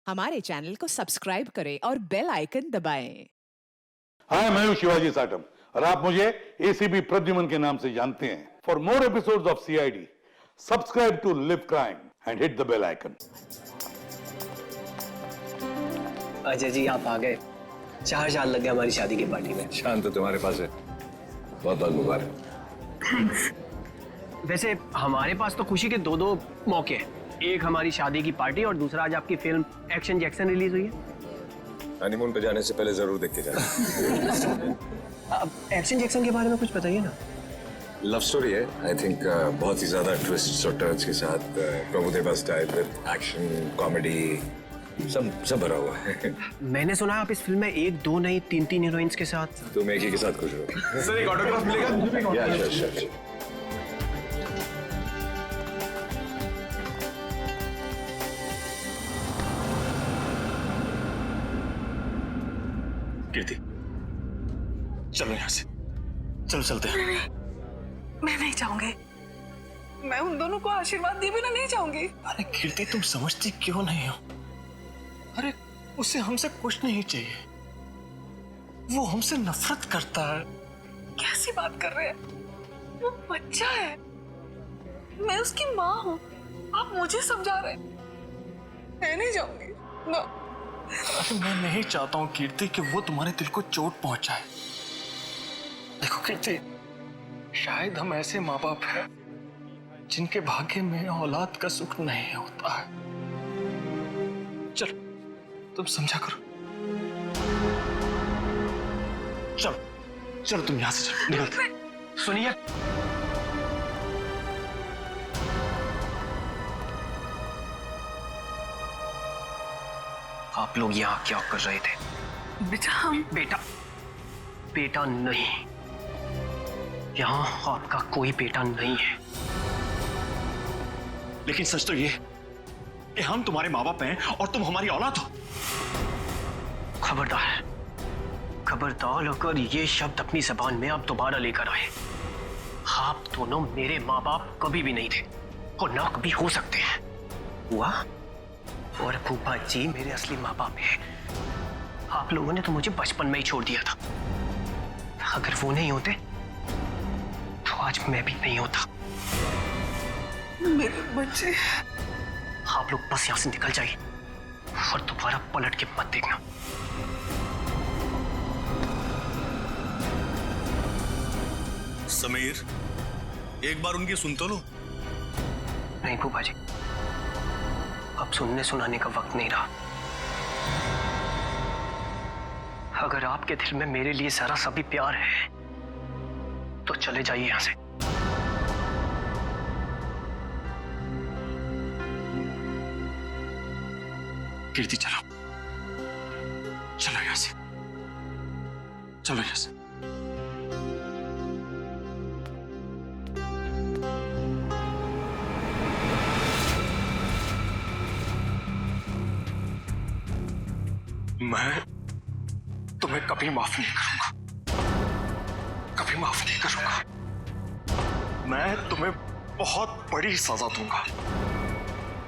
हमारे चैनल को सब्सक्राइब करें और बेल आइकन दबाएं। हाय, मैं हूं शिवाजी साटम और आप मुझे एसीपी प्रद्युमन के नाम से जानते हैं। For more episodes of CID, subscribe to live crime and hit the bell icon. Ajay ji, आप आ गए। 4 साल लग गए हमारी शादी की पार्टी में। शान तो तुम्हारे पास है। बहुत बहुत मुबारक। थैंक्स। वैसे हमारे पास तो खुशी के दो मौके हैं। एक हमारी शादी की पार्टी और दूसरा आज आपकी फिल्म एक्शन जैक्सन रिलीज हुई है। हनीमून पे जाने से पहले जरूर देख के जाना। अब एक्शन जैक्सन के बारे में कुछ बताइए ना। लव स्टोरी है, आई थिंक। बहुत ही ज्यादा ट्विस्ट और टर्न्स के साथ Prabhudeva style with action comedy सब भरा हुआ है। मैंने सुना है आप इस फिल्म में 1, 2 नहीं 3 हीरोइंस के साथ। तुम एक ही के साथ खुश हो। सर, एक ऑटोग्राफ मिलेगा? या श्योर। कीर्ति, चलो यहाँ से, चलो चलते हैं। मैं नहीं चाहूंगी। मैं उन दोनों को आशीर्वाद दिए बिना नहीं चाहूंगी। अरे कीर्ति, तुम समझती क्यों नहीं हो? अरे उसे हमसे कुछ नहीं चाहिए, वो हमसे नफरत करता है। कैसी बात कर रहे हैं? वो बच्चा है, मैं उसकी माँ हूँ। आप मुझे समझा रहे हैं। मैं नहीं जाऊंगी ना। अरे मैं नहीं चाहता हूँ कीर्ति कि वो तुम्हारे दिल को चोट पहुंचाए। देखो कीर्ति, शायद हम ऐसे माँ बाप हैं जिनके भाग्य में औलाद का सुख नहीं होता है। चलो, तुम समझा करो। चलो चलो, तुम यहां से चलो, निकलते। सुनिए, आप लोग यहाँ क्या कर रहे थे? बेटा, हम बेटा नहीं, यहाँ आपका कोई बेटा नहीं है। लेकिन सच तो ये कि हम तुम्हारे माँ बाप हैं और तुम हमारी औलाद हो। खबरदार, खबरदार अगर ये शब्द अपनी जबान में आप दोबारा लेकर आए। आप दोनों मेरे माँ बाप कभी भी नहीं थे और ना कभी हो सकते हैं। हुआ और फूफा जी मेरे असली माँ बाप हैं। आप लोगों ने तो मुझे बचपन में ही छोड़ दिया था। अगर वो नहीं होते तो आज मैं भी नहीं होता। मेरे बच्चे। आप लोग बस यहां से निकल जाइए और दोबारा पलट के मत देखना। समीर, एक बार उनकी सुन तो लो। नहीं फूफा जी, अब सुनने सुनाने का वक्त नहीं रहा। अगर आपके दिल में मेरे लिए जरा सा भी प्यार है तो चले जाइए यहां से। कीर्ति, चलो चलो यहां से, चलो यहां से। मैं तुम्हें कभी माफ नहीं करूंगा, कभी माफ नहीं करूंगा। मैं तुम्हें बहुत बड़ी सजा दूंगा,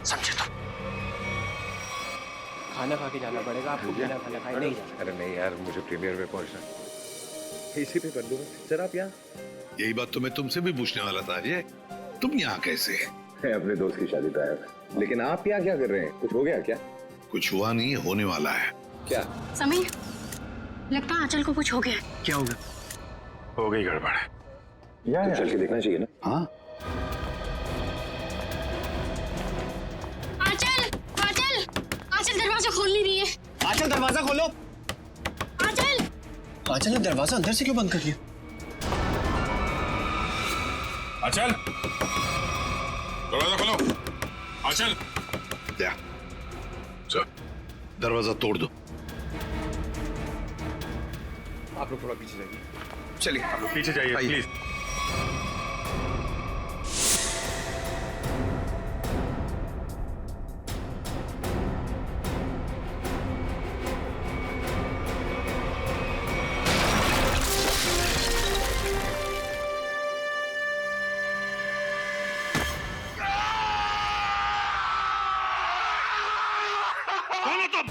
समझे तुम? खाना खा के जाना पड़ेगा आपको। बिना खाना खाए नहीं जाना। अरे नहीं यार, मुझे प्रीमियर में पहुंचना। इसी पे कर दूंगा सर। आप यहाँ? यही बात तो मैं तुमसे भी पूछने वाला था अजय, तुम यहाँ कैसे? मैं अपने दोस्त की शादी पे आया था। लेकिन आप यहाँ क्या कर रहे हैं? कुछ हो गया क्या? कुछ हुआ नहीं, होने वाला है। क्या? समीर, लगता है आंचल को कुछ हो गया। क्या होगा? हो गई गड़बड़। तो चल के देखना चाहिए ना। हाँ, आंचल, आंचल, आंचल दरवाजा खोल नहीं रही है। आंचल, दरवाजा खोलो। आंचल, आंचल ने दरवाजा अंदर से क्यों बंद कर लिया? आंचल, दरवाजा खोलो। आंचल, क्या? चल, दरवाजा तोड़ दो। आप लोग थोड़ा पीछे जाइए। चलिए आप लोग पीछे जाइए प्लीज। कौन हो तुम?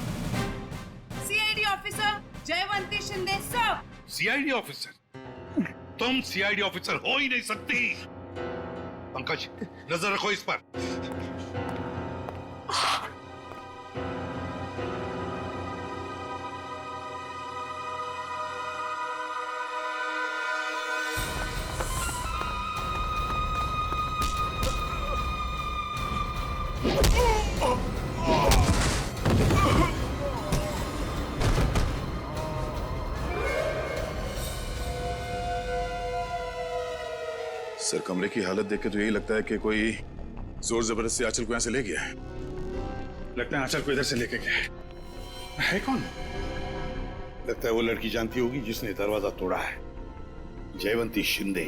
CID officer Jayvanti Shinde sir. CID officer? तुम सीआईडी ऑफिसर हो ही नहीं सकती। पंकज, नजर रखो इस पर। सर, कमरे की हालत देख के तो यही लगता है कि कोई जोर जबरदस्ती आंचल को यहां से ले गया है। लगता है आंचल को इधर से लेके गया है कौन? लगता है वो लड़की जानती होगी जिसने दरवाजा तोड़ा है, जयवंती शिंदे।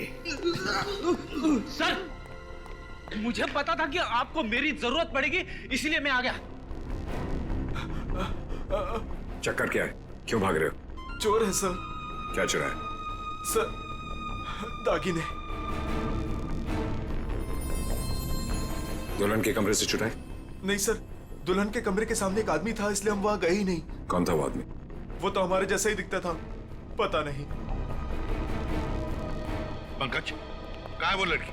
सर, मुझे पता था कि आपको मेरी जरूरत पड़ेगी, इसलिए मैं आ गया। चक्कर क्या है? क्यों भाग रहे हो? चोर है सर। क्या चुरा है? सर, दागिने। दुल्हन के कमरे से चुराए? नहीं सर, दुल्हन के कमरे के सामने एक आदमी था, इसलिए हम वहां गए ही नहीं। कौन था वो आदमी? वो तो हमारे जैसा ही दिखता था, पता नहीं। पंकज, कहाँ है वो लड़की?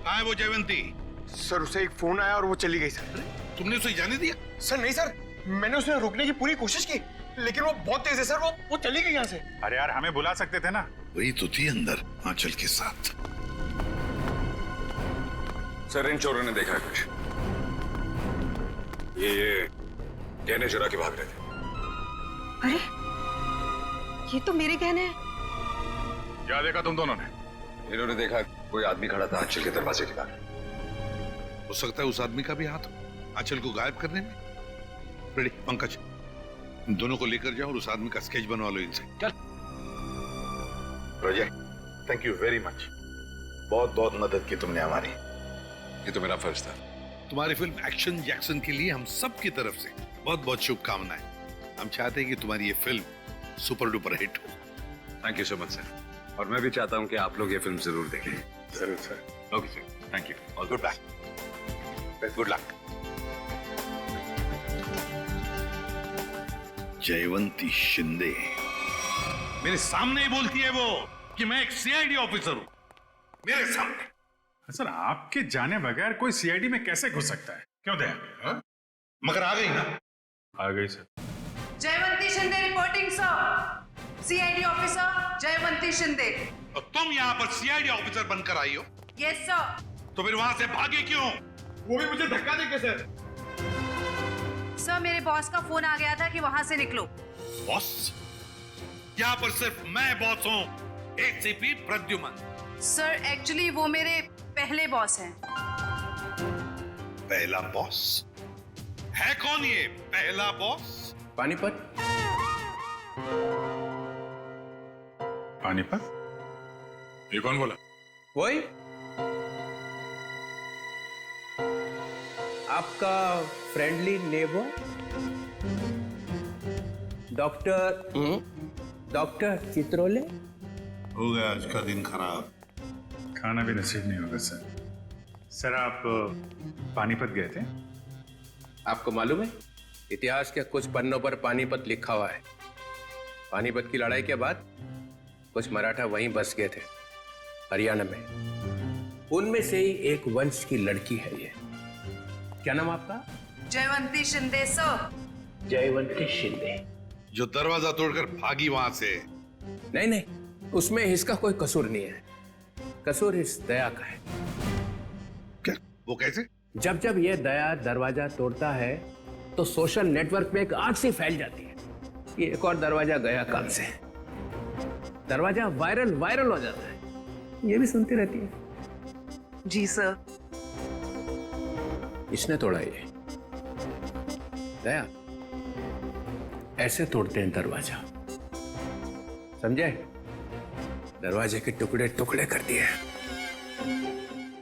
कहाँ है वो जयवंती? सर, उसे एक फोन आया और वो चली गई सर। तुमने उसे जाने दिया? सर नहीं सर, मैंने उसे रोकने की पूरी कोशिश की, लेकिन वो बहुत तेज है सर। वो चली गई यहाँ से। अरे यार, हमें बुला सकते थे ना। वही तो थी अंदर आंचल के साथ। सर, इन चोरों ने देखा है कुछ। ये गहने चुरा के भाग रहे थे। अरे ये तो मेरे गहने हैं। क्या देखा तुम दोनों ने? इन्होंने देखा कोई आदमी खड़ा था आंचल के दरवाजे के बाहर। हो सकता है उस आदमी का भी हाथ हो आंचल को गायब करने में। रेडी पंकज, इन दोनों को लेकर जाओ और उस आदमी का स्केच बनवा लो इनसे। चल। रोजे, थैंक यू वेरी मच। बहुत बहुत मदद की तुमने हमारी। ये तो मेरा फर्ज था। तुम्हारी फिल्म एक्शन जैक्सन के लिए हम सब की तरफ से बहुत बहुत शुभकामनाएं। हम चाहते हैं कि तुम्हारी ये फिल्म सुपर डुपर हिट हो। Thank you so much sir. और मैं भी चाहता हूं कि आप लोग ये फिल्म जरूर देखें। जरूर sir. Okay sir, thank you. All good luck. Good luck. Jayvanti Shinde मेरे सामने ही बोलती है वो कि मैं एक सीआईडी ऑफिसर हूं, मेरे सामने। सर, आपके जाने बगैर कोई सीआईडी में कैसे घुस सकता है? क्यों दया? हाँ? मगर आ गई ना। आ गई sir. Jayvanti Shinde reporting sir. CID officer Jayvanti Shinde. और तुम यहाँ पर सीआईडी ऑफिसर बनकर आई हो? Yes sir. तो फिर वहां से भागे क्यों? वो भी मुझे धक्का देके सर। सर, मेरे बॉस का फोन आ गया था कि वहां से निकलो। बॉस? यहाँ पर सिर्फ मैं बॉस हूँ, एसीपी प्रद्युमन। सर, एक्चुअली वो मेरे पहले बॉस हैं। पहला बॉस? है कौन ये पहला बॉस? पानीपत। पानीपत? ये कौन बोला? वही आपका फ्रेंडली नेबो डॉक्टर चित्रोले। हो गया आज का दिन खराब। खाना भी नसीब नहीं होगा सर। सर, आप पानीपत गए थे? आपको मालूम है, इतिहास के कुछ पन्नों पर पानीपत लिखा हुआ है। पानीपत की लड़ाई के बाद कुछ मराठा वहीं बस गए थे, हरियाणा में। उनमें से ही एक वंश की लड़की है ये। क्या नाम आपका? जयवंती शिंदे सर। जयवंती शिंदे। जो दरवाजा तोड़कर भागी वहां से। नहीं नहीं, उसमें इसका कोई कसूर नहीं है। कसूर इस दया का है। क्या? वो कैसे? जब जब ये दया दरवाजा तोड़ता है तो सोशल नेटवर्क में एक आग सी फैल जाती है। ये एक और दरवाजा गया काम से, दरवाजा वायरल हो जाता है। ये भी सुनती रहती है। जी सर। इसने तोड़ा ये दया। ऐसे तोड़ते हैं दरवाजा, समझे? दरवाजे के टुकड़े टुकड़े कर दिए।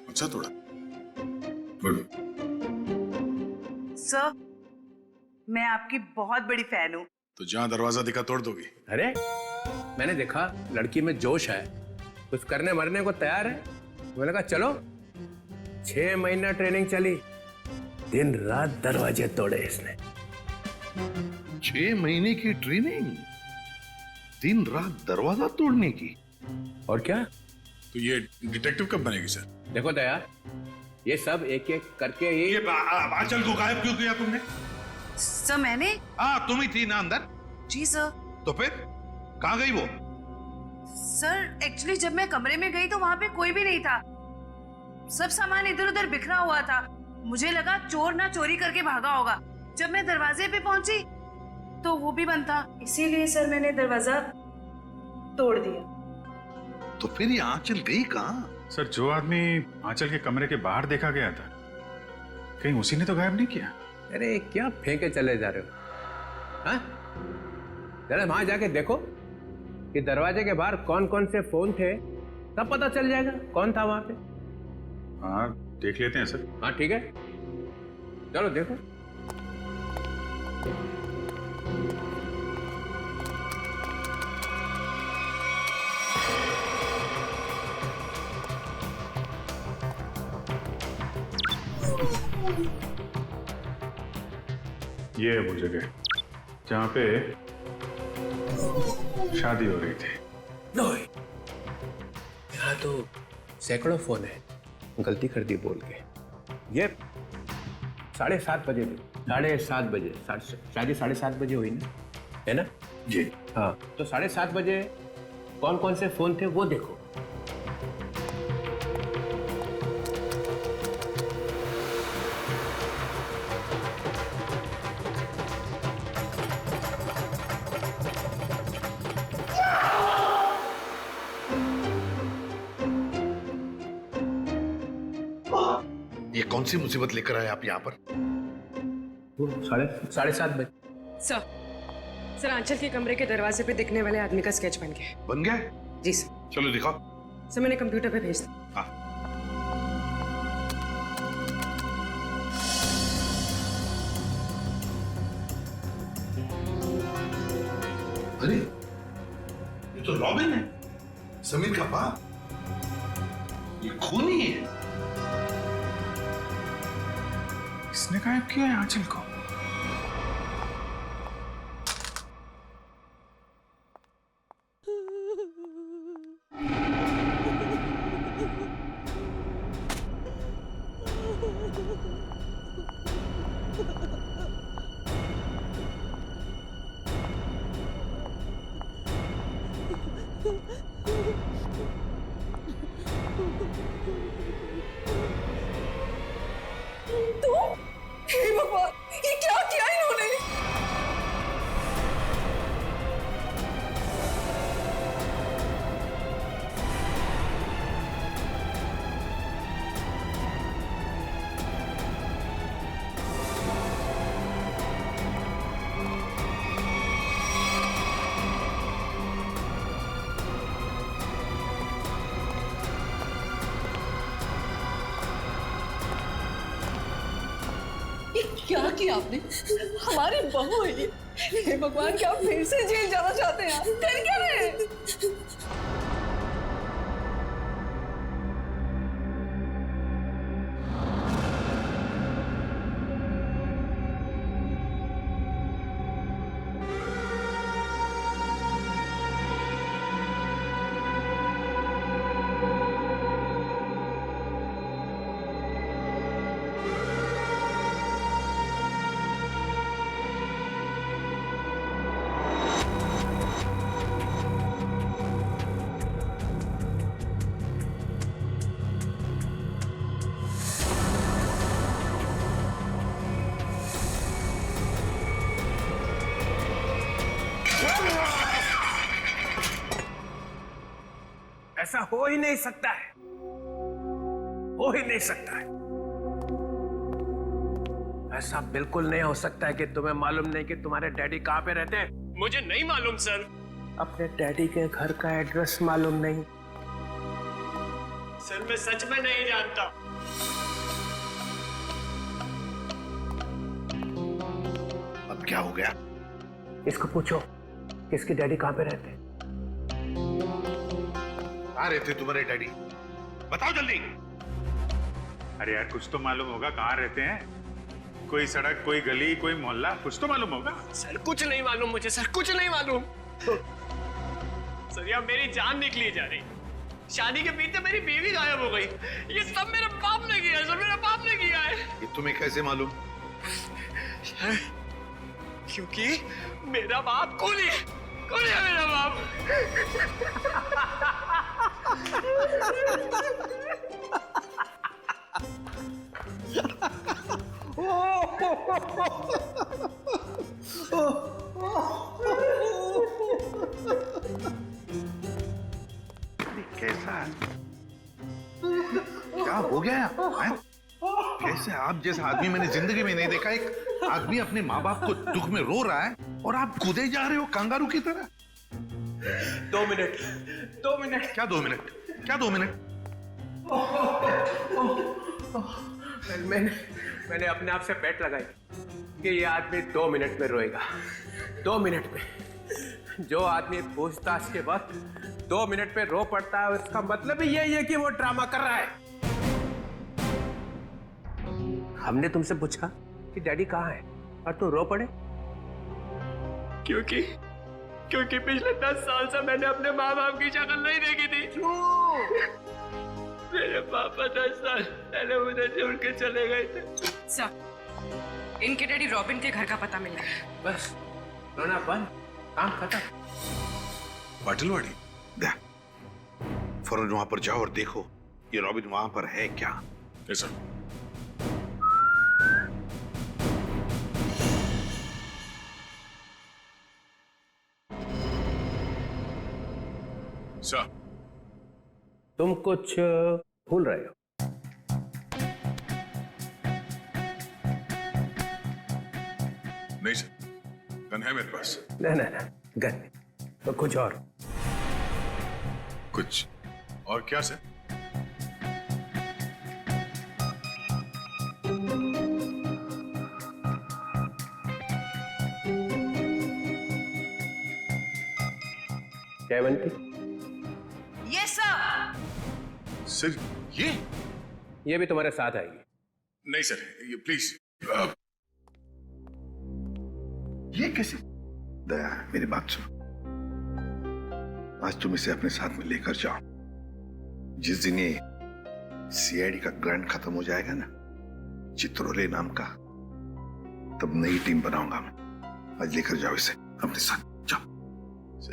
अच्छा तोड़ा। सर, मैं आपकी बहुत बड़ी फैन हूँ। तो जहां दरवाजा दिखा तोड़ दोगी? अरे मैंने देखा लड़की में जोश है, कुछ करने मरने को तैयार है। मैंने कहा चलो। 6 महीना ट्रेनिंग चली, दिन रात दरवाजे तोड़े इसने। 6 महीने की ट्रेनिंग, दिन रात दरवाजा तोड़ने की। और क्या? तो ये डिटेक्टिव कब बनेगी सर? देखो दया, ये सब एक एक करके ही। ये आंचल को गायब क्यों किया तुमने? सर मैंने। हाँ, तुम ही थी ना अंदर। जी सर। तो फिर कहाँ गई वो? सर एक्चुअली जब मैं कमरे में गई तो वहाँ पे कोई भी नहीं था, सब सामान इधर उधर बिखरा हुआ था। मुझे लगा चोर ना चोरी करके भागा होगा। जब मैं दरवाजे पे पहुंची तो वो भी बंद था, इसीलिए सर मैंने दरवाजा तोड़ दिया। तो फिर ये आंचल गई कहाँ? सर जो आदमी आंचल के कमरे के बाहर देखा गया था, कहीं उसी ने तो गायब नहीं किया? अरे क्या फेंके चले जा रहे हो? हाँ? जरा वहां जाके देखो कि दरवाजे के बाहर कौन कौन से फोन थे, तब पता चल जाएगा कौन था वहां पे। हाँ देख लेते हैं सर। हाँ ठीक है, चलो देखो। ये है वो जगह जहाँ पे शादी हो रही थी। यहाँ तो सैकड़ों फोन है, गलती कर दी बोल के। ये 7:30 बजे, 7:30 बजे शादी 7:30 बजे हुई ना, है ना जी? हाँ, तो 7:30 बजे कौन कौन से फोन थे वो देखो। ये कौन सी मुसीबत लेकर आए आप यहाँ पर? 7:30 बजे। सर आंचल के कमरे के दरवाजे पे दिखने वाले आदमी का स्केच बन गया। बन गया? जी सर। चलो दिखाओ। सर मैंने कंप्यूटर पे भेज दिया। हाँ। अरे ये तो रॉबिन है, समीर का बाप। ये खूनी है। इसने गायब किया है आंचल को। हे भगवान, ये क्या किया इन्होंने? क्या किया आपने? हमारी बहू है ये। हे भगवान, क्या आप फिर से जेल जाना चाहते हैं? कर क्या रहे हैं? ऐसा हो ही नहीं सकता है, हो ही नहीं सकता है। ऐसा बिल्कुल नहीं हो सकता है कि तुम्हें मालूम नहीं कि तुम्हारे डैडी कहाँ पे रहते हैं। मुझे नहीं मालूम सर। अपने डैडी के घर का एड्रेस मालूम नहीं? सर मैं सच में नहीं जानता। अब क्या हो गया? इसको पूछो इसके डैडी कहाँ पे रहते हैं। कहाँ रहते तुम्हारे डैडी? बताओ जल्दी। अरे यार कुछ तो मालूम होगा, कहाँ रहते हैं? कोई सड़क, कोई गली, कोई मोहल्ला, कुछ तो मालूम होगा। सर कुछ नहीं मालूम मुझे, सर कुछ नहीं मालूम। सर यार मेरी जान निकली जा रही, शादी के बीच मेरी बीवी गायब हो गई। ये सब मेरे बाप ने किया है, सर मेरे बाप ने किया है। ये तुम्हें कैसे मालूम? क्योंकि मेरा बाप कूली है, कूली है मेरा बाप। कैसा है? क्या हो गया है? कैसे आप जैसा आदमी मैंने जिंदगी में नहीं देखा। एक आदमी अपने माँ बाप को दुख में रो रहा है और आप कूदे जा रहे हो कंगारू की तरह। 2 मिनट। क्या 2 मिनट? क्या 2 मिनट? मैंने अपने आप से बेट लगाई कि ये आदमी 2 मिनट में रोएगा। 2 मिनट में। जो आदमी पूछताछ के वक्त 2 मिनट में रो पड़ता है, उसका मतलब ही यही है कि वो ड्रामा कर रहा है। हमने तुमसे पूछा कि डैडी कहाँ है और तू रो पड़े। क्योंकि पिछले 10 साल से मैंने अपने माँ बाप की शक्ल नहीं देखी थी। मेरे पापा 10 साल पहले मुझे छोड़ के चले गए थे। सर, इनके डैडी रॉबिन के घर का पता मिला है। बस रोना बंद, काम खत्म। पाटिलवाड़ी फौरन वहां पर जाओ और देखो ये रॉबिन वहां पर है क्या। सर। सर, तुम कुछ भूल रहे हो। नहीं सर, गन है मेरे पास। ना गन तो कुछ और। कुछ और क्या sir? Jayvanti. Yes sir. Sir ये भी तुम्हारे साथ आएगी। नहीं सर, ये प्लीज। ये कैसे? दया मेरी बात सुनो, आज तुम इसे अपने साथ में लेकर जाओ। जिस दिन ये सीआईडी का ग्रांट खत्म हो जाएगा ना, चित्रोले नाम का, तब नई टीम बनाऊंगा मैं। आज लेकर जाओ इसे अपने साथ, जाओ।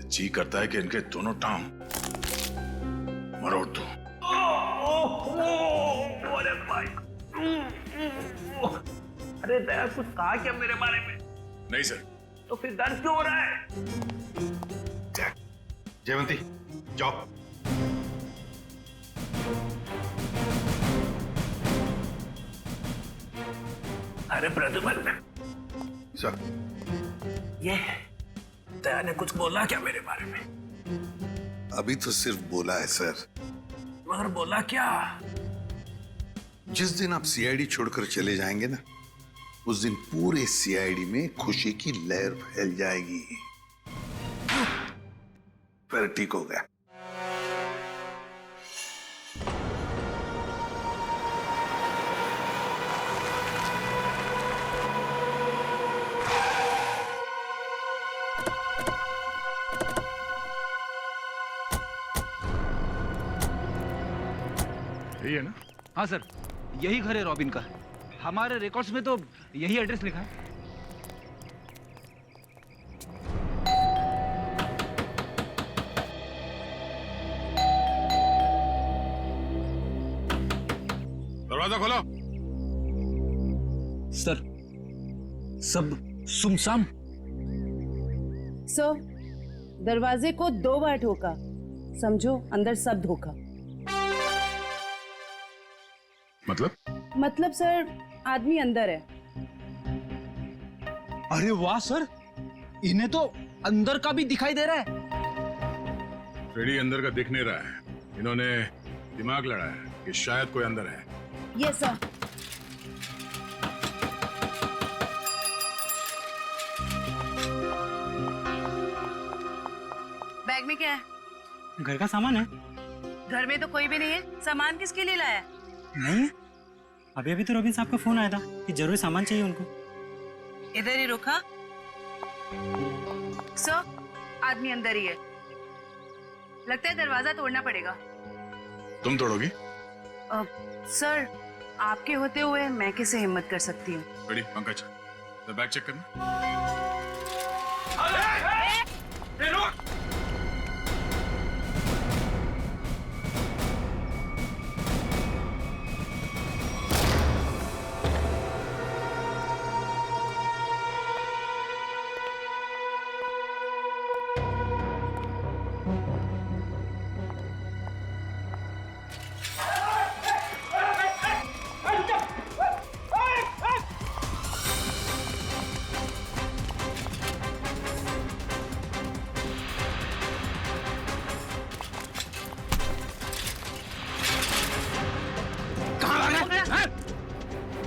जी करता है कि इनके दोनों टांग मरोड़ दो। अरे भाई, अरे दया कुछ कहा क्या मेरे बारे में? नहीं सर। तो फिर दर्द क्यों हो रहा है? जयवंती जाओ। अरे प्रद्युमन, सर, ये दया ने कुछ बोला क्या मेरे बारे में? अभी तो सिर्फ बोला है सर। मगर बोला क्या? जिस दिन आप सीआईडी छोड़कर चले जाएंगे ना, उस दिन पूरे सीआईडी में खुशी की लहर फैल जाएगी। फिर ठीक हो गया। यही है ना? हाँ सर, यही घर है रॉबिन का। हमारे रिकॉर्ड्स में तो यही एड्रेस लिखा है। दरवाजा खोलो। सर, सब सुमसाम। सर, दरवाजे को 2 बार ठोका, समझो अंदर सब धोखा। मतलब सर, आदमी अंदर है। अरे वाह सर, इन्हें तो अंदर का भी दिखाई दे रहा है। फ्रेडी अंदर का दिख नहीं रहा है, इन्होंने दिमाग लड़ा है कि शायद कोई अंदर है। Yes sir. बैग में क्या है? घर का सामान है। घर में तो कोई भी नहीं है, सामान किसके लिए लाया? नहीं, अभी अभी तो रॉबिन साहब का फोन आया था कि जरूरी सामान चाहिए उनको। इधर ही रुका। सर, आदमी अंदर ही है। लगता है दरवाजा तोड़ना पड़ेगा। तुम तोड़ोगी? सर, आपके होते हुए मैं कैसे हिम्मत कर सकती हूँ? रेडी पंकज, बैग चेक करना।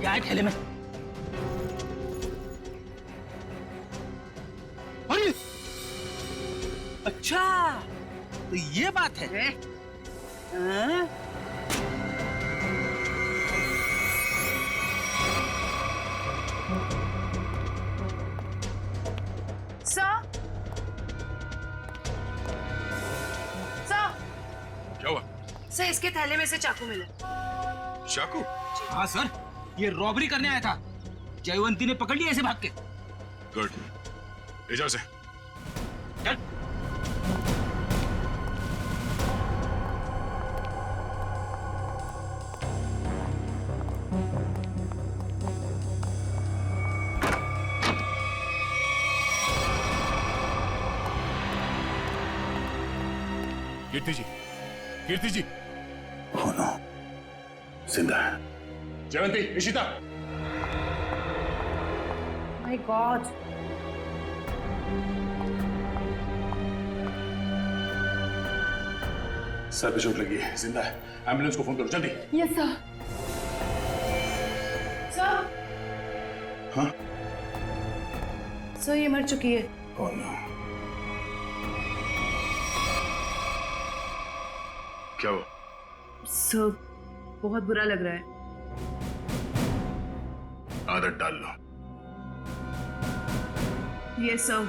क्या है थैले में? अरे अच्छा, तो ये बात है। हाँ? क्या हुआ? सर, इसके थैले में से चाकू मिला। चाकू? हाँ सर, ये रॉबरी करने आया था। जयवंती ने पकड़ लिया ऐसे भाग के। गुड, ले जाओ से। चल। कीर्ति जी, कीर्ति जी। Oh no, जिंदा है। Jayvanti, Ishita. My god. Sir पे चोट लगी है, जिंदा है। एम्बुलेंस को फोन करो जल्दी। Yes sir. सर। हाँ? सर, ये मर चुकी है। Oh no. क्या हुआ? सर, बहुत बुरा लग रहा है। आदत डाल लो। Yes sir.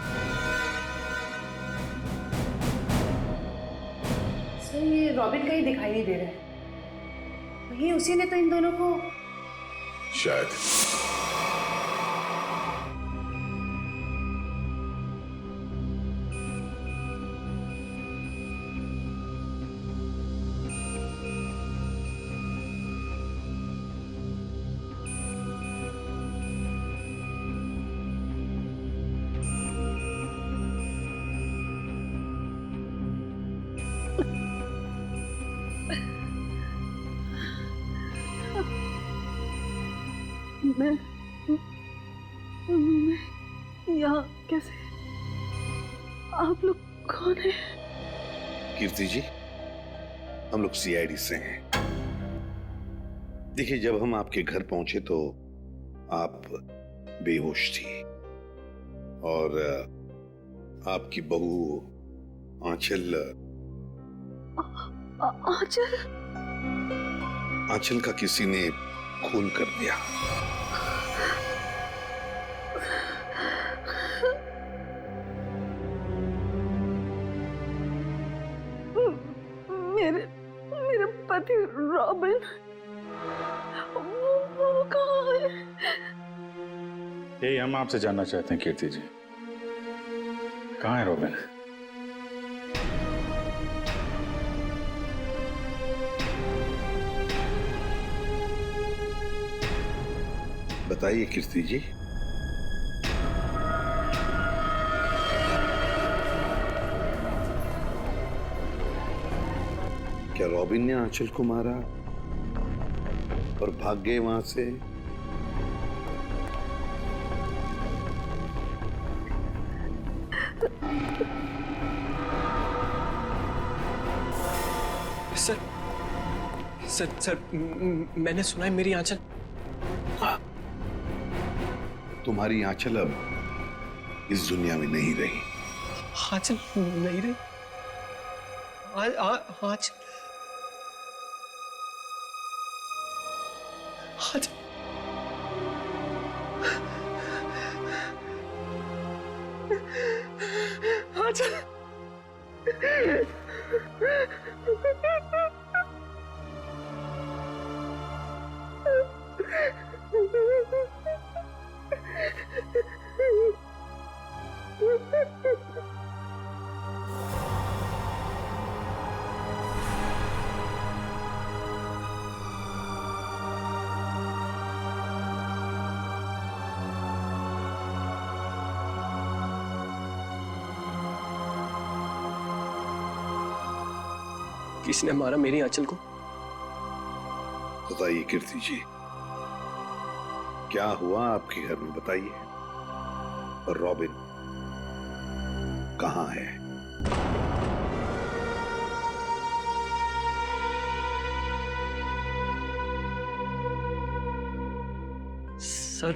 सर, ये रॉबिन कहीं दिखाई नहीं दे रहा है। वही उसी ने तो इन दोनों को शायद। मैं यहाँ कैसे? आप लोग कौन है? कीर्ति जी, हम लोग सीआईडी से हैं। देखिए, जब हम आपके घर पहुंचे तो आप बेहोश थी और आपकी बहू आंचल आंचल का किसी ने खून कर दिया। मेरे पति रॉबिन, वो कहाँ है? यही हम आपसे जानना चाहते हैं कीर्ति जी, कहाँ है रॉबिन? बताइए कीर्ति जी। क्या रॉबिन ने आंचल को मारा और भाग गए वहां से? सर, मैंने सुना है मेरी आंचल। तुम्हारी आंचल अब इस दुनिया में नहीं रही। आंचल नहीं रही? आजा। किसने मारा मेरी आंचल को? बताइए कीर्ति जी, क्या हुआ आपके घर में, बताइए। और रॉबिन कहाँ है? सर,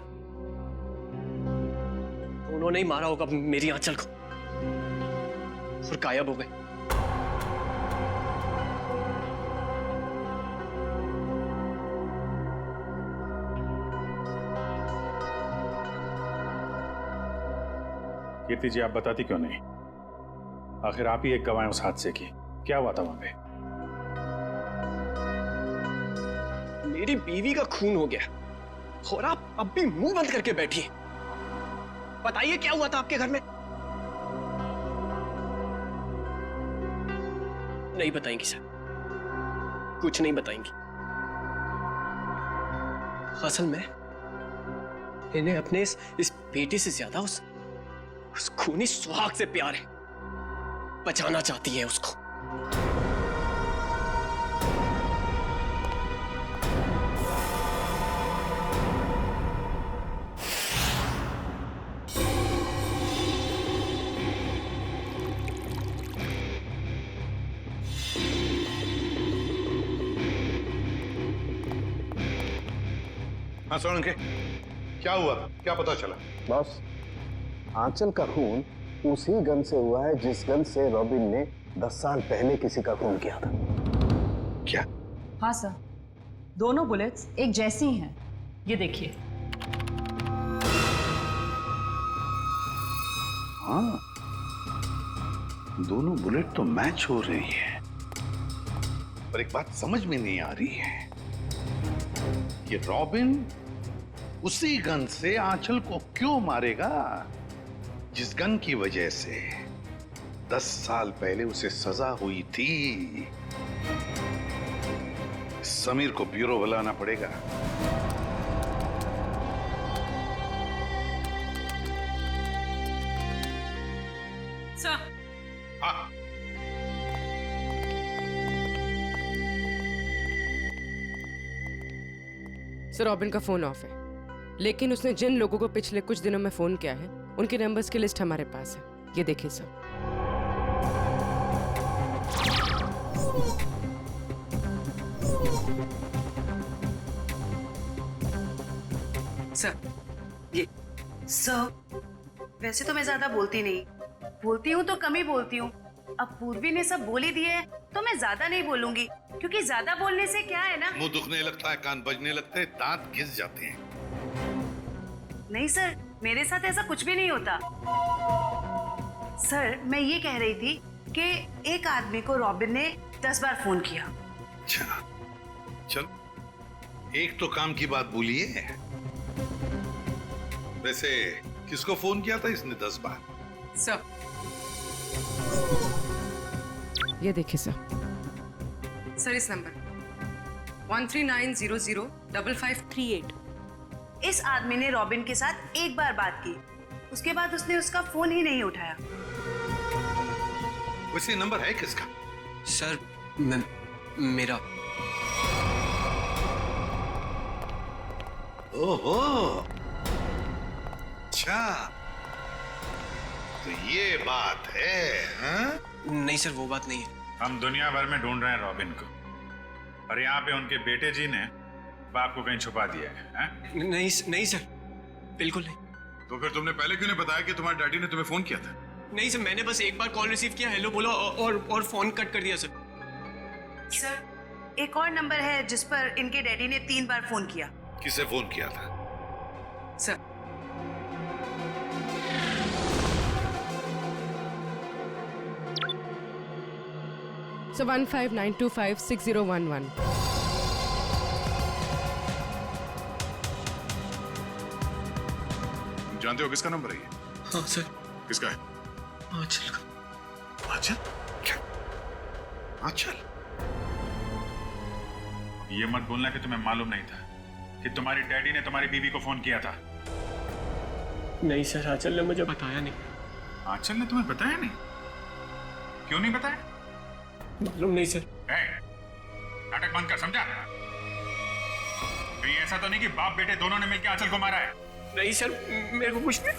उन्होंने ही मारा होगा मेरी आंचल को और गायब हो गए। कीर्ति जी, आप बताती क्यों नहीं? आखिर आप ही एक गवाह हैं उस हादसे की। क्या हुआ था वहां पे? मेरी बीवी का खून हो गया और आप अब भी मुंह बंद करके बैठी हैं। बताइए क्या हुआ था आपके घर में? नहीं बताएंगी सर, कुछ नहीं बताएंगी। असल में इन्हें अपने इस बेटे से ज्यादा उस खूनी सुहाग से प्यार है। बचाना चाहती है उसको। हाँ सोलंके, क्या हुआ, क्या पता चला? बॉस, आंचल का खून उसी गन से हुआ है जिस गन से रॉबिन ने 10 साल पहले किसी का खून किया था। क्या? हाँ सर, दोनों बुलेट्स एक जैसी हैं। ये देखिए। हाँ, दोनों बुलेट तो मैच हो रही है, पर एक बात समझ में नहीं आ रही है कि रॉबिन उसी गन से आंचल को क्यों मारेगा जिस गन की वजह से 10 साल पहले उसे सजा हुई थी। समीर को ब्यूरो बुलाना पड़ेगा। सर, हाँ। सर, रॉबिन का फोन ऑफ है, लेकिन उसने जिन लोगों को पिछले कुछ दिनों में फोन किया है उनके नंबर्स की लिस्ट हमारे पास है। ये देखिए सर। सर, ये सर, वैसे तो मैं ज्यादा बोलती नहीं, बोलती हूँ तो कम ही बोलती हूँ। अब पूर्वी ने सब बोल ही दिए है तो मैं ज्यादा नहीं बोलूंगी, क्योंकि ज्यादा बोलने से क्या है ना, मुंह दुखने लगता है, कान बजने लगते हैं, दांत घिस जाते हैं। नहीं सर, मेरे साथ ऐसा कुछ भी नहीं होता। सर, मैं ये कह रही थी कि एक आदमी को रॉबिन ने 10 बार फोन किया। अच्छा, चल एक तो काम की बात बोलिए। वैसे किसको फोन किया था इसने 10 बार? सर, ये देखिए सर। सर, इस नंबर 139005538। इस आदमी ने रॉबिन के साथ एक बार बात की, उसके बाद उसने उसका फोन ही नहीं उठाया। वैसे नंबर है किसका? सर, मेरा। ओहो, अच्छा, तो ये बात है, हाँ? नहीं सर, वो बात नहीं है। हम दुनिया भर में ढूंढ रहे हैं रॉबिन को, और यहाँ पे उनके बेटे जी ने बाप को कहीं छुपा दिया है? नहीं सर, बिल्कुल नहीं। तो फिर तुमने पहले क्यों नहीं बताया कि तुम्हारे डैडी ने तुम्हें फोन किया था? नहीं सर, मैंने बस एक बार कॉल रिसीव किया, हेलो बोला और फोन कट कर दिया सर। सर, एक और नंबर है जिस पर इनके डैडी ने 3 बार फोन किया। किसे फोन किया था? Sir So 159256011. जानते हो किसका नंबर है ये? हाँ सर। किसका है? आंचल का। आंचल? क्या? आंचल? ये मत बोलना कि तुम्हें मालूम नहीं था कि तुम्हारी डैडी ने तुम्हारी बीवी को फोन किया था। नहीं सर, आंचल ने मुझे बताया नहीं। आंचल ने तुम्हें बताया नहीं? क्यों नहीं बताया? मालूम नहीं सर। नाटक बंद कर, समझा? कहीं ऐसा तो नहीं कि बाप बेटे दोनों ने मिलकर आंचल को मारा है? नहीं सर, मेरे को कुछ नहीं।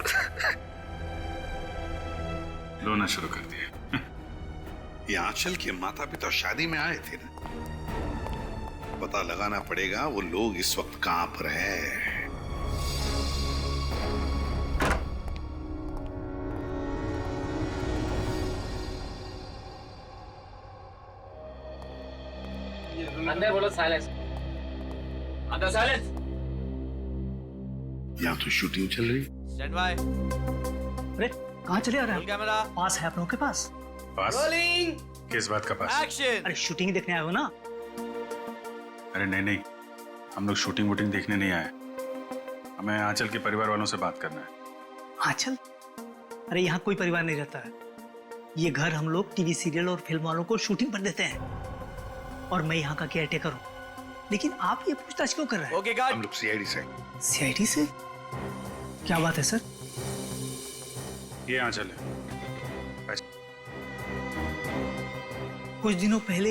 रोना शुरू कर दिया। ये आंचल के माता पिता शादी में आए थे ना। पता लगाना पड़ेगा वो लोग इस वक्त कहां पर हैं। अंदर बोलो साइलेंस। अंदर साइलेंस। यहाँ तो शूटिंग चल रही। Stand by. अरे कहाँ चले आ रहे हैं? कैमरा पास है आप लोगों के पास? पास? रोलिंग। किस बात का पास? एक्शन। अरे शूटिंग देखने आए हो ना? अरे नहीं नहीं, हम लोग शूटिंग वूटिंग देखने नहीं आए। हमें आंचल के परिवार वालों से बात करना है। आंचल? अरे यहाँ कोई परिवार नहीं रहता है। ये घर हम लोग टीवी सीरियल और फिल्म वालों को शूटिंग पर देते हैं और मैं यहाँ का केयर टेकर हूँ। लेकिन आप ये पूछताछ क्यों कर रहे हैं? Okay God. हम लोग सीआईडी से। सीआईडी से? क्या बात है सर? ये आंचल है। कुछ दिनों पहले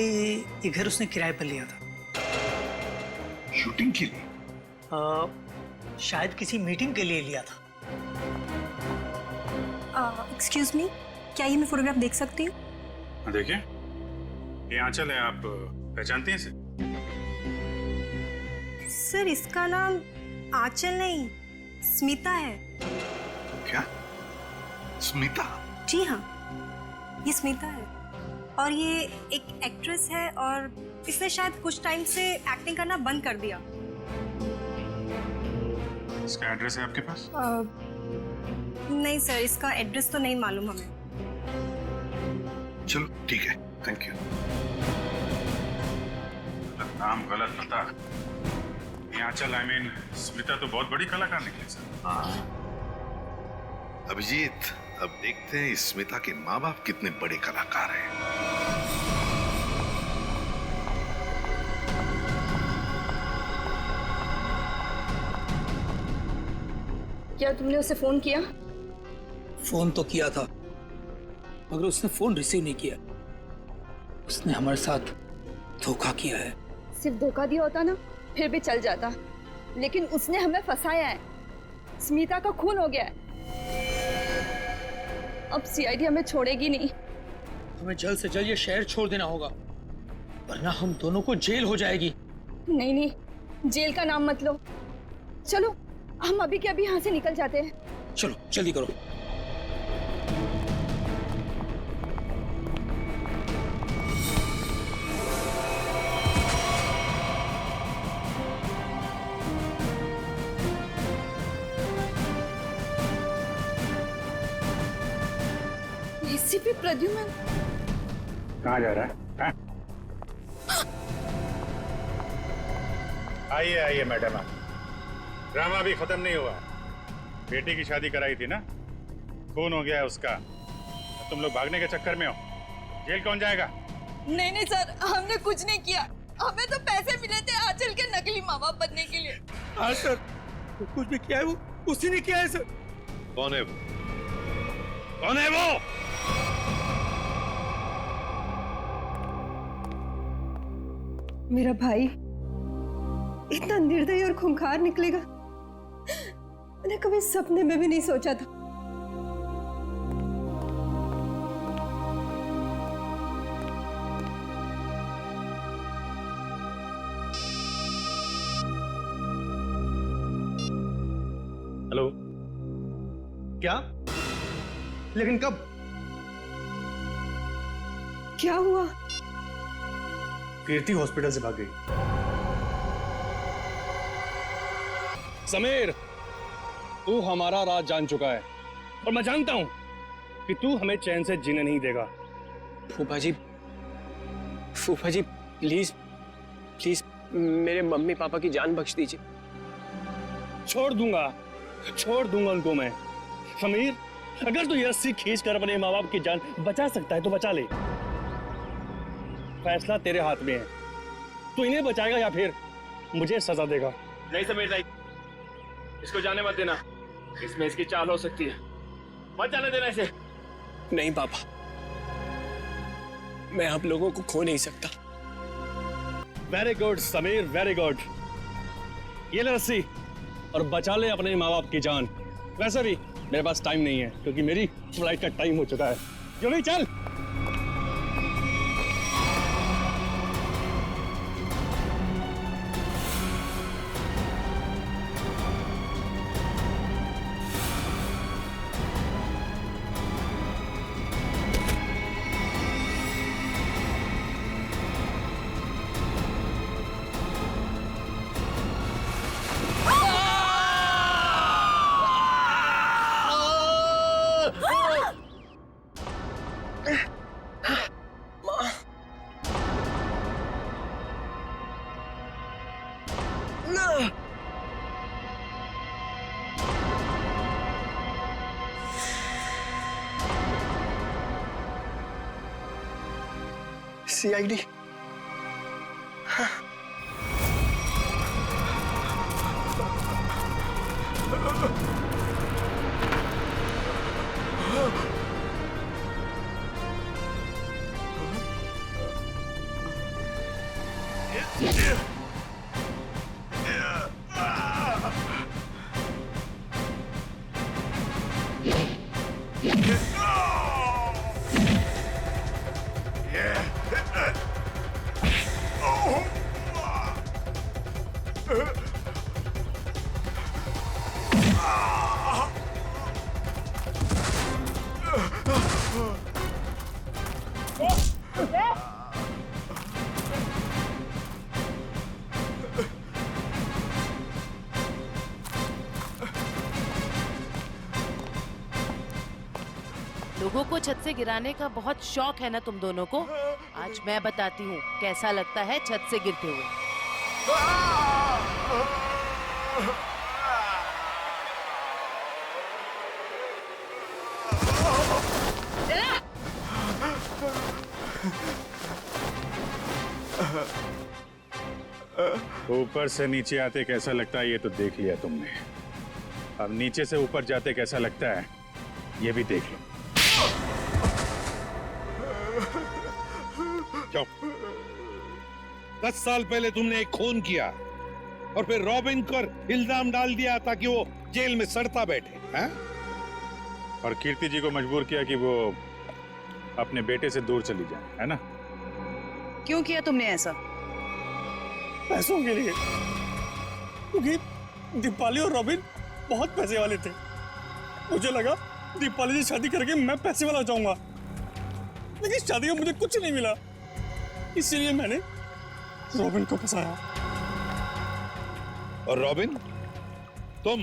ये घर उसने किराए पर लिया था। शूटिंग के लिए? शायद किसी मीटिंग के लिए लिया था। एक्सक्यूज मी, क्या ये मैं फोटोग्राफ देख सकती हूँ? देखिए, ये आंचल है। आप पहचानते हैं इसे? सर इसका नाम आंचल नहीं, स्मिता है। क्या? स्मिता? जी हाँ, ये स्मिता है और ये एक एक्ट्रेस है और इसने शायद कुछ टाइम से एक्टिंग करना बंद कर दिया। इसका एड्रेस है आपके पास? नहीं सर, इसका एड्रेस तो नहीं मालूम हमें। चलो ठीक है, थैंक यू। गलत नाम, गलत पता। ये आंचल आई मीन स्मिता तो बहुत बड़ी कलाकार निकली सर। अभिजीत, अब देखते हैं इस स्मिता के माँ बाप कितने बड़े कलाकार हैं। क्या तुमने उसे फोन किया? फोन तो किया था मगर उसने फोन रिसीव नहीं किया। उसने हमारे साथ धोखा किया है। सिर्फ धोखा दिया होता ना फिर भी चल जाता, लेकिन उसने हमें फंसाया है। स्मिता का खून हो गया है। अब सीआईडी हमें छोड़ेगी नहीं। हमें जल्द से जल्द ये शहर छोड़ देना होगा वरना हम दोनों को जेल हो जाएगी। नहीं नहीं, जेल का नाम मत लो। चलो हम अभी के अभी यहाँ से निकल जाते हैं। चलो जल्दी करो। एसीपी प्रद्युम्न कहाँ जा रहा है? आइए आइए मैडम, ड्रामा भी खत्म नहीं हुआ। बेटी की शादी कराई थी ना, खून हो गया है उसका। तुम लोग भागने के चक्कर में हो, जेल कौन जाएगा? नहीं नहीं सर, हमने कुछ नहीं किया। हमें तो पैसे मिले थे आंचल के नकली माँ बाप बनने के लिए। हाँ सर, कुछ भी किया है वो उसी ने किया है सर। कौन है वो? कौन है वो? मेरा भाई इतना निर्दयी और खूंखार निकलेगा मैंने कभी सपने में भी नहीं सोचा था। हेलो, क्या? लेकिन कब? क्या हुआ? कीर्ति हॉस्पिटल से भाग गई। समीर, तू हमारा राज जान चुका है और मैं जानता हूं कि तू हमें चैन से जीने नहीं देगा। फूफा जी प्लीज प्लीज मेरे मम्मी पापा की जान बख्श दीजिए। छोड़ दूंगा उनको मैं। समीर, अगर तू ये रस्सी खींच कर अपने माँ बाप की जान बचा सकता है तो बचा ले। फैसला तेरे हाथ में है, तू इन्हें बचाएगा या फिर मुझे सजा देगा। नहीं समीर नहीं, इसको जाने मत देना, इसमें इसकी चाल हो सकती है, मत जाने देना इसे। नहीं पापा, मैं आप लोगों को खो नहीं सकता। Very good Sameer, very good. ये ले रस्सी और बचा ले अपने माँ बाप की जान। वैसे भी मेरे पास टाइम नहीं है क्योंकि मेरी फ्लाइट का टाइम हो चुका है। जल्दी चल। CID लोगों को छत से गिराने का बहुत शौक है ना तुम दोनों को। आज मैं बताती हूँ कैसा लगता है छत से गिरते हुए। ऊपर से नीचे आते कैसा लगता है ये तो देख लिया तुमने, अब नीचे से ऊपर जाते कैसा लगता है ये भी देख लो। चुप। 10 साल पहले तुमने एक खून किया और फिर रॉबिन पर इल्जाम डाल दिया ताकि वो जेल में सड़ता बैठे, हैं? और कीर्ति जी को मजबूर किया कि वो अपने बेटे से दूर चली जाए, है ना? क्यों किया तुमने ऐसा? पैसों के लिए, क्योंकि दीपाली और रॉबिन बहुत पैसे वाले थे। मुझे लगा दीपाली से शादी करके मैं पैसे वाला हो जाऊंगा, लेकिन शादी में मुझे कुछ नहीं मिला, इसीलिए मैंने रॉबिन को फंसाया। और रॉबिन, तुम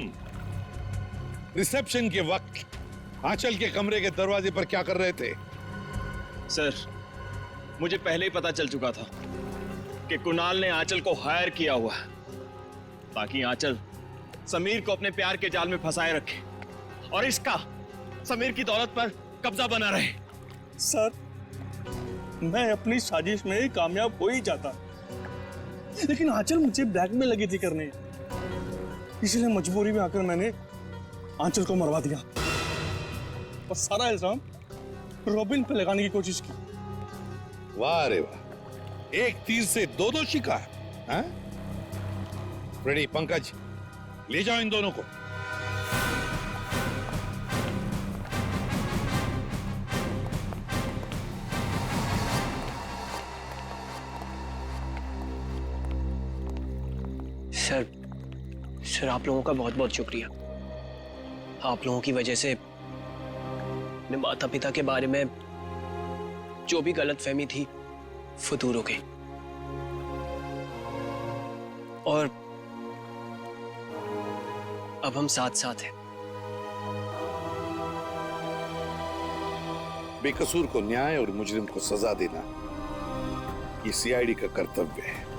रिसेप्शन के वक्त आंचल के कमरे के दरवाजे पर क्या कर रहे थे? सर, मुझे पहले ही पता चल चुका था कि कुणाल ने आंचल को हायर किया हुआ है ताकि आंचल समीर को अपने प्यार के जाल में फंसाए रखे और इसका समीर की दौलत पर कब्जा बना रहे। सर, मैं अपनी साजिश में कामयाब हो ही जाता, लेकिन आंचल मुझे ब्लैकमेल लगी थी करने, इसलिए मजबूरी में आकर मैंने आंचल को मरवा दिया और सारा इल्जाम रॉबिन पे लगाने की कोशिश की। वाह रे वाह, एक तीर से दो शिकार, हैं? रेडी पंकज, ले जाओ इन दोनों को। सर आप लोगों का बहुत बहुत शुक्रिया। आप लोगों की वजह से अपने माता पिता के बारे में जो भी गलतफहमी थी वो दूर हो गई। अब हम साथ साथ हैं। बेकसूर को न्याय और मुजरिम को सजा देना ये सीआईडी का कर्तव्य है।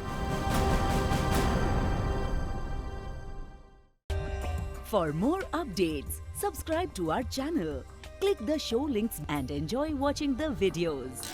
For more updates, subscribe to our channel, click the show links and enjoy watching the videos.